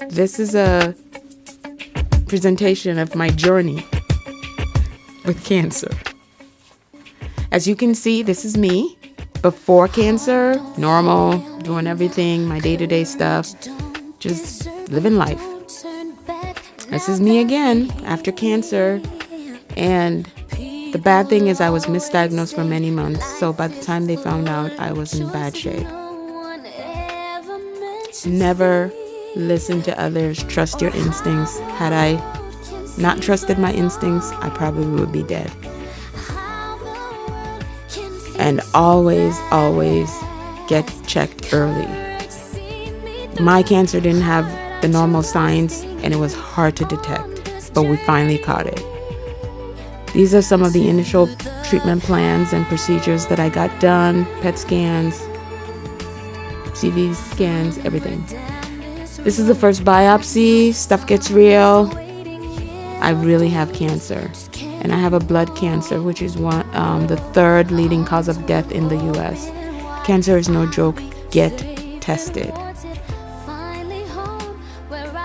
This is a presentation of my journey with cancer. As you can see, this is me before cancer, normal, doing everything, my day-to-day stuff, just living life. This is me again after cancer, and the bad thing is I was misdiagnosed for many months, so by the time they found out, I was in bad shape. Never listen to others, trust your instincts. Had I not trusted my instincts, I probably would be dead. And always get checked early. My cancer didn't have the normal signs, and it was hard to detect, but we finally caught it. These are some of the initial treatment plans and procedures that I got done, PET scans, CV scans, everything. This is the first biopsy. Stuff gets real. I really have cancer, and I have a blood cancer, which is the third leading cause of death in the U.S. Cancer is no joke. Get tested.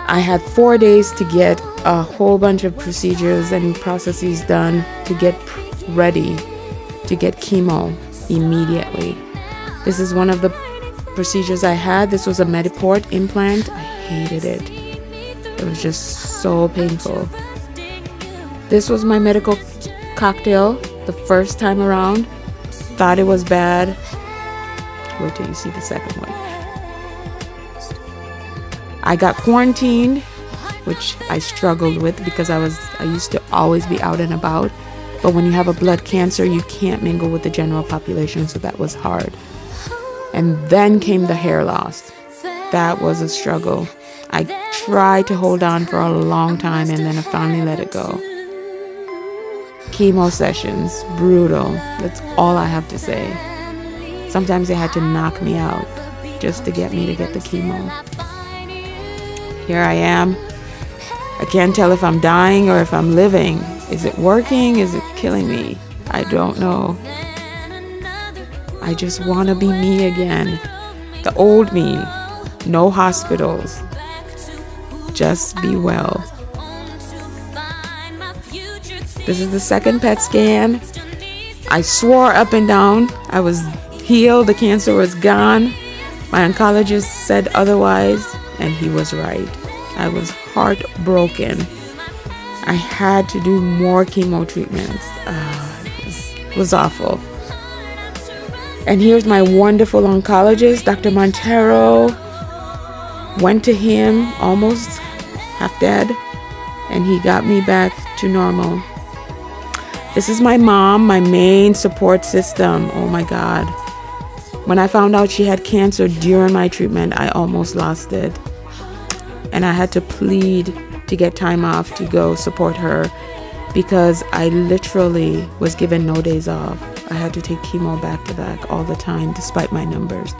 I had 4 days to get a whole bunch of procedures and processes done to get ready to get chemo immediately. This is one of the procedures I had. This was a Mediport implant. I hated it. It was just so painful. This was my medical cocktail the first time around. Thought it was bad. Wait till you see the second one. I got quarantined, which I struggled with because I used to always be out and about. But when you have a blood cancer, you can't mingle with the general population, so that was hard. And then came the hair loss. That was a struggle. I tried to hold on for a long time, and then I finally let it go. Chemo sessions, brutal. That's all I have to say. Sometimes they had to knock me out just to get me to get the chemo. Here I am. I can't tell if I'm dying or if I'm living. Is it working? Is it killing me? I don't know. I just want to be me again. The old me. No hospitals. Just be well. This is the second PET scan. I swore up and down I was healed. The cancer was gone. My oncologist said otherwise, and he was right. I was heartbroken. I had to do more chemo treatments. It was awful. And here's my wonderful oncologist, Dr. Montero. Went to him, almost half dead, and he got me back to normal. This is my mom, my main support system. Oh my God. When I found out she had cancer during my treatment, I almost lost it. And I had to plead to get time off to go support her because I literally was given no days off. I had to take chemo back to back all the time despite my numbers.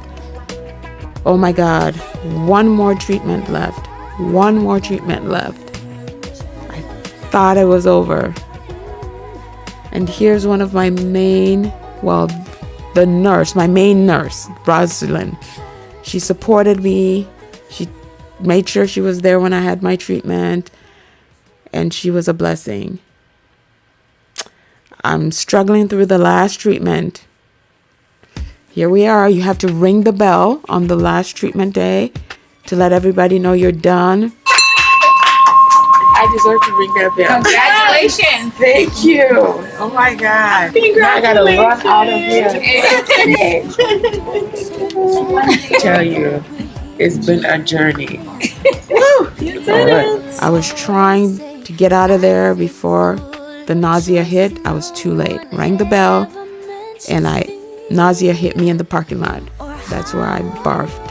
Oh my God, one more treatment left. I thought it was over. And here's one of my main nurse, Rosalind. She supported me. She made sure she was there when I had my treatment, and she was a blessing. I'm struggling through the last treatment. Here we are. You have to ring the bell on the last treatment day to let everybody know you're done. I deserve to ring that bell. Congratulations. Thank you. Oh my God. Now I gotta run out of here. Tell you, it's been a journey. Woo! I was trying to get out of there before the nausea hit. I was too late. Rang the bell, and nausea hit me in the parking lot. That's where I barfed.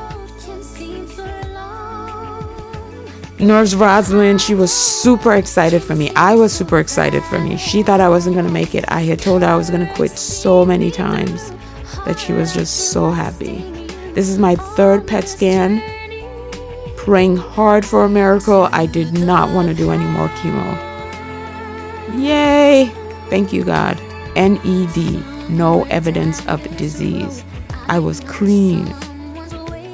Nurse Rosalind, she was super excited for me. I was super excited for me. She thought I wasn't going to make it. I had told her I was going to quit so many times that she was just so happy. This is my third PET scan. Praying hard for a miracle. I did not want to do any more chemo. Yay! Thank you, God. NED, no evidence of disease. I was clean.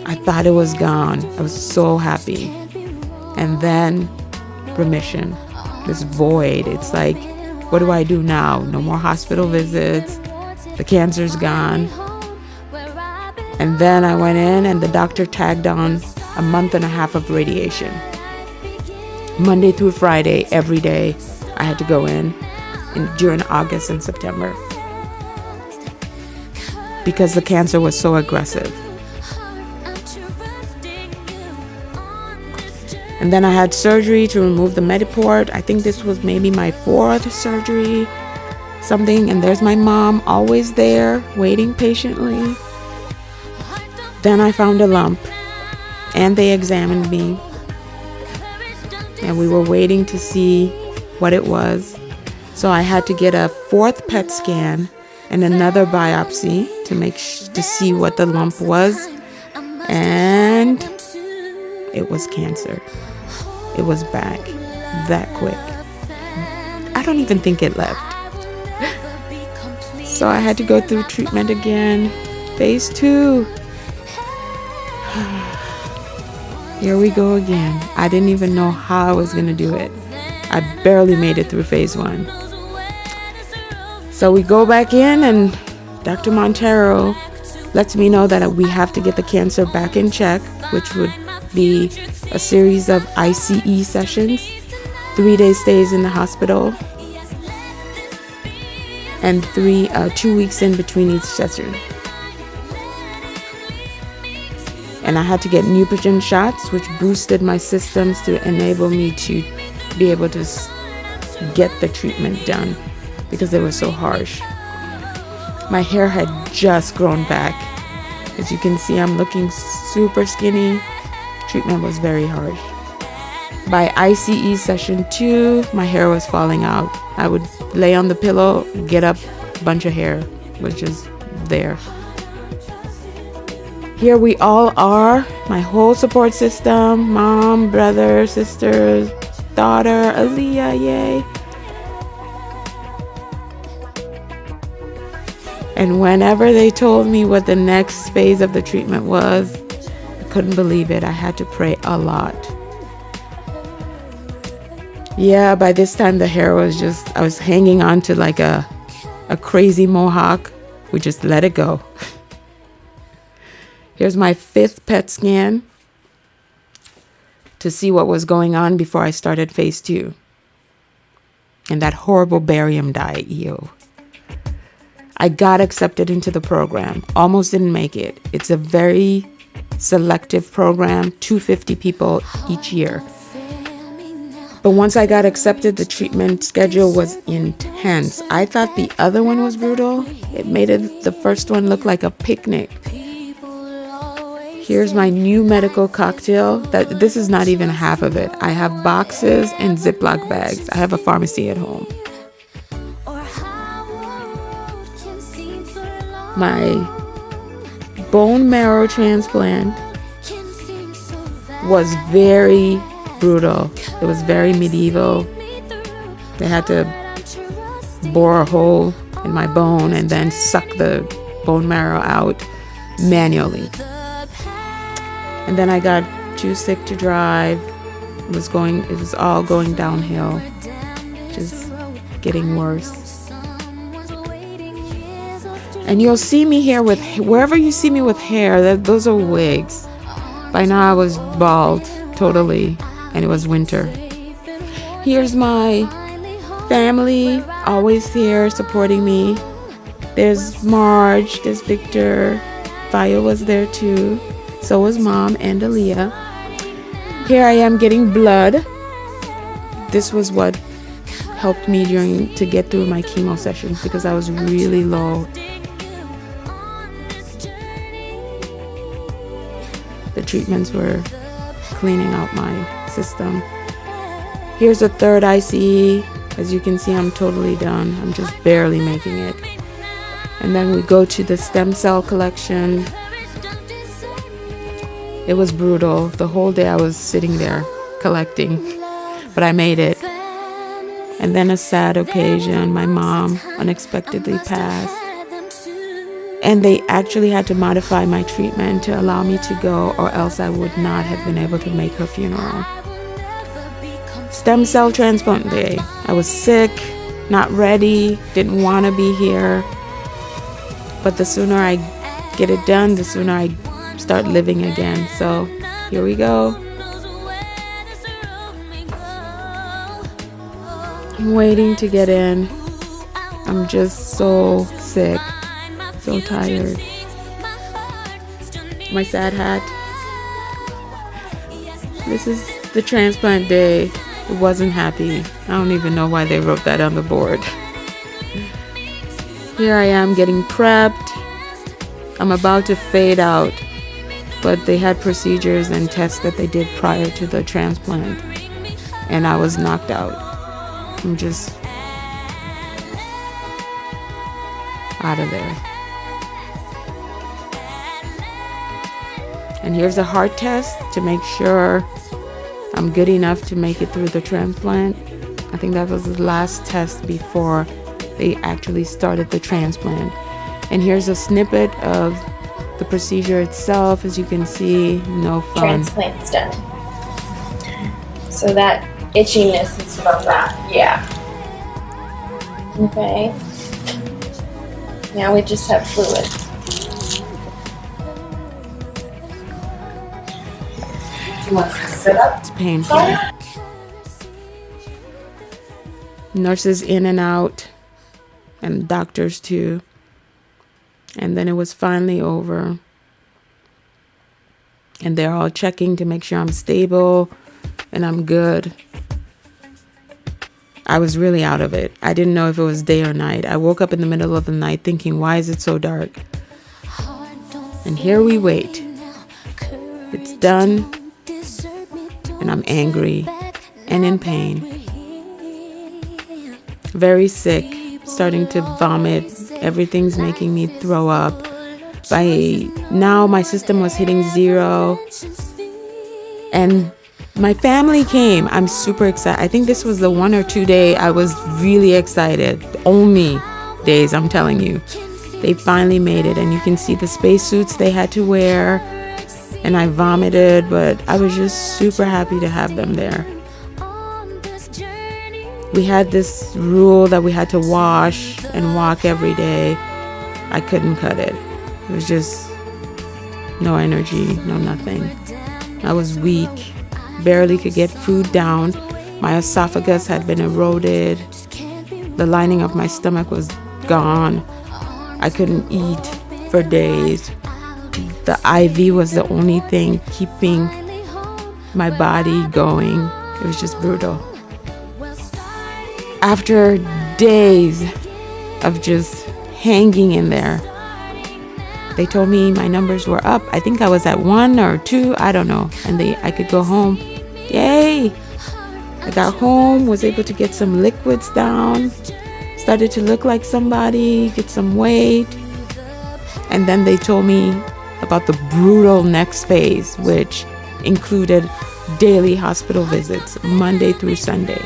I thought it was gone. I was so happy. and then remission, this void. It's like, what do I do now? No more hospital visits. The cancer's gone. And then I went in and the doctor tagged on a month and a half of radiation. Monday through Friday, every day, I had to go in during August and September because the cancer was so aggressive. And then I had surgery to remove the Mediport. I think this was maybe my 4th surgery, something. And there's my mom, always there, waiting patiently. Then I found a lump, and they examined me. And we were waiting to see what it was. So I had to get a 4th PET scan and another biopsy to see what the lump was. And it was cancer. It was back that quick. I don't even think it left. So I had to go through treatment again. Phase 2. Here we go again. I didn't even know how I was going to do it. I barely made it through phase 1. So we go back in and Dr. Montero lets me know that we have to get the cancer back in check, which would be a series of ICE sessions, 3-day stays in the hospital, and 2 weeks in between each session. And I had to get Neupogen shots, which boosted my systems to enable me to be able to get the treatment done because they were so harsh. My hair had just grown back. As you can see, I'm looking super skinny. Treatment was very harsh. By ICE session 2, my hair was falling out. I would lay on the pillow, get up, bunch of hair was just there. Here we all are, my whole support system, mom, brother, sisters, daughter, Aaliyah, yay. And whenever they told me what the next phase of the treatment was, I couldn't believe it. I had to pray a lot. Yeah, by this time the hair was I was hanging on to like a crazy mohawk. We just let it go. Here's my 5th PET scan to see what was going on before I started phase 2. And that horrible barium dye, ew. I got accepted into the program. Almost didn't make it. It's a very selective program, 250 people each year. But once I got accepted, the treatment schedule was intense. I thought the other one was brutal. It made the first one look like a picnic. Here's my new medical cocktail. This is not even half of it. I have boxes and Ziploc bags. I have a pharmacy at home. My bone marrow transplant was very brutal. It was very medieval. They had to bore a hole in my bone and then suck the bone marrow out manually. And then I got too sick to drive. It was all going downhill, just getting worse. And you'll see me here wherever you see me with hair, those are wigs. By now I was bald totally, and it was winter. Here's my family, always here supporting me. There's Marge, there's Victor, Vio was there too. So was Mom and Aaliyah. Here I am getting blood. This was what helped me to get through my chemo sessions because I was really low. The treatments were cleaning out my system. Here's a 3rd ICE. As you can see, I'm totally done. I'm just barely making it. And then we go to the stem cell collection. It was brutal. The whole day I was sitting there collecting, but I made it. And then a sad occasion, my mom unexpectedly passed. And they actually had to modify my treatment to allow me to go, or else I would not have been able to make her funeral. Stem cell transplant day. I was sick, not ready, didn't want to be here. But the sooner I get it done, the sooner I start living again. So here we go. I'm waiting to get in. I'm just so sick, so tired. My sad hat. This is the transplant day. It wasn't happy. I don't even know why they wrote that on the board. Here I am getting prepped. I'm about to fade out, but they had procedures and tests that they did prior to the transplant, and I was knocked out. I'm just out of there. And here's a heart test to make sure I'm good enough to make it through the transplant. I think that was the last test before they actually started the transplant. And here's a snippet of the procedure itself. As you can see, no fun. Transplant's done. So that itchiness is from that. Yeah. Okay. Now we just have fluids. You want to sit up? It's painful. Nurses in and out, and doctors too. And then it was finally over. And they're all checking to make sure I'm stable and I'm good. I was really out of it. I didn't know if it was day or night. I woke up in the middle of the night thinking, why is it so dark? And here we wait. It's done. And I'm angry and in pain. Very sick, starting to vomit. Everything's making me throw up. By now, my system was hitting 0. And my family came. I'm super excited. I think this was the 1 or 2 day I was really excited. The only days, I'm telling you. They finally made it. And you can see the spacesuits they had to wear. And I vomited, but I was just super happy to have them there. We had this rule that we had to wash and walk every day. I couldn't cut it. It was just no energy, no nothing. I was weak, barely could get food down. My esophagus had been eroded. The lining of my stomach was gone. I couldn't eat for days. The IV was the only thing keeping my body going. It was just brutal. After days of just hanging in there, they told me my numbers were up. I think I was at 1 or 2, I don't know. And I could go home. Yay! I got home, was able to get some liquids down, started to look like somebody, get some weight. And then they told me about the brutal next phase, which included daily hospital visits, Monday through Sunday,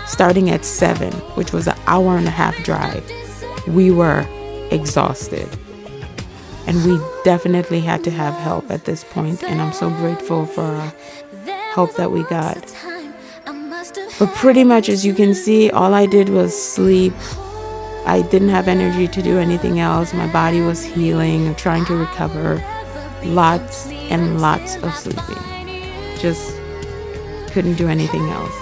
starting at 7, which was an hour and a half drive. We were exhausted. And we definitely had to have help at this point, and I'm so grateful for help that we got. But pretty much, as you can see, all I did was sleep. I didn't have energy to do anything else. My body was healing, trying to recover. Lots and lots of sleeping. Just couldn't do anything else.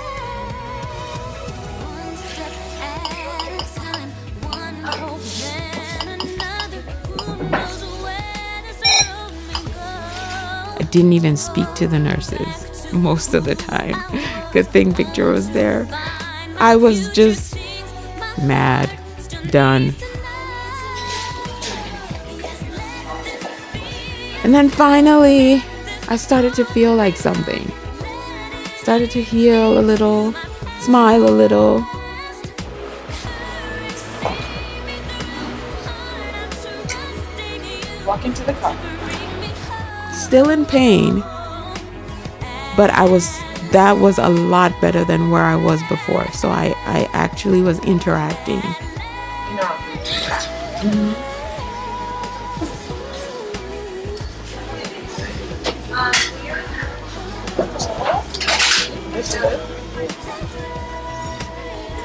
I didn't even speak to the nurses most of the time. Good thing Victor was there. I was just mad. Done. And then finally, I started to feel like something. Started to heal a little, smile a little. Walk into the car. Still in pain, but that was a lot better than where I was before. So I actually was interacting.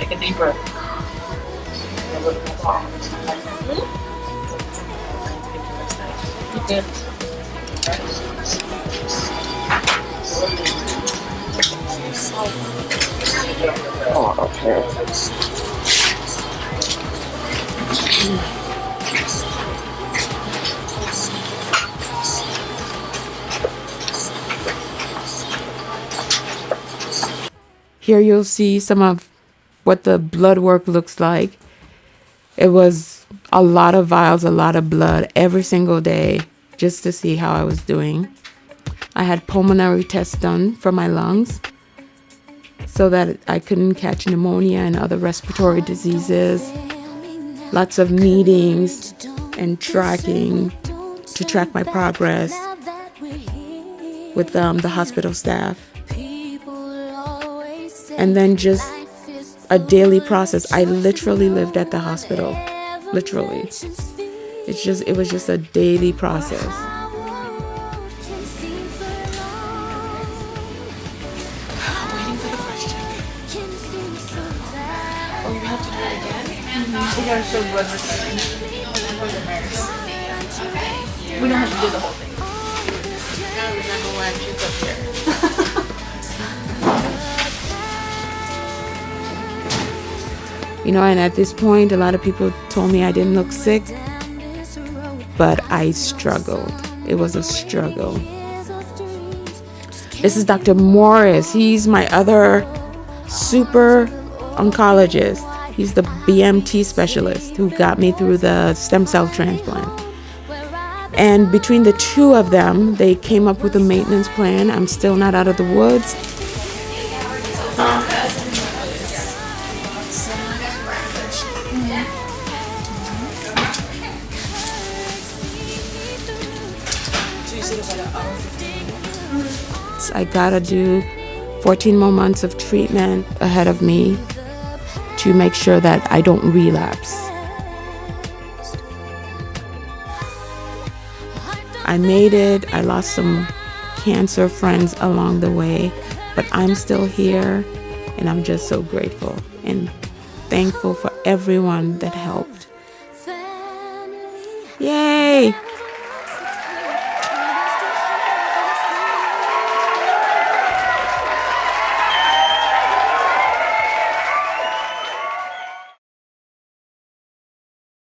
take a deep breath. A little bit more. You good? Oh, okay. Here you'll see some of what the blood work looks like. It was a lot of vials, a lot of blood every single day just to see how I was doing. I had pulmonary tests done for my lungs so that I couldn't catch pneumonia and other respiratory diseases. Lots of meetings and tracking to track my progress with the hospital staff. And then just a daily process. I literally lived at the hospital. Literally. It was just a daily process. Waiting for the question. Oh, you have to do it again? We gotta show blood return for the nurse. We don't have to do the whole thing. I gotta remember why I puked up here. You know, and at this point, a lot of people told me I didn't look sick, but I struggled. It was a struggle. This is Dr. Morris. He's my other super oncologist. He's the BMT specialist who got me through the stem cell transplant. And between the two of them, they came up with a maintenance plan. I'm still not out of the woods. I gotta do 14 more months of treatment ahead of me to make sure that I don't relapse. I made it. I lost some cancer friends along the way, but I'm still here, and I'm just so grateful and thankful for everyone that helped. Yay!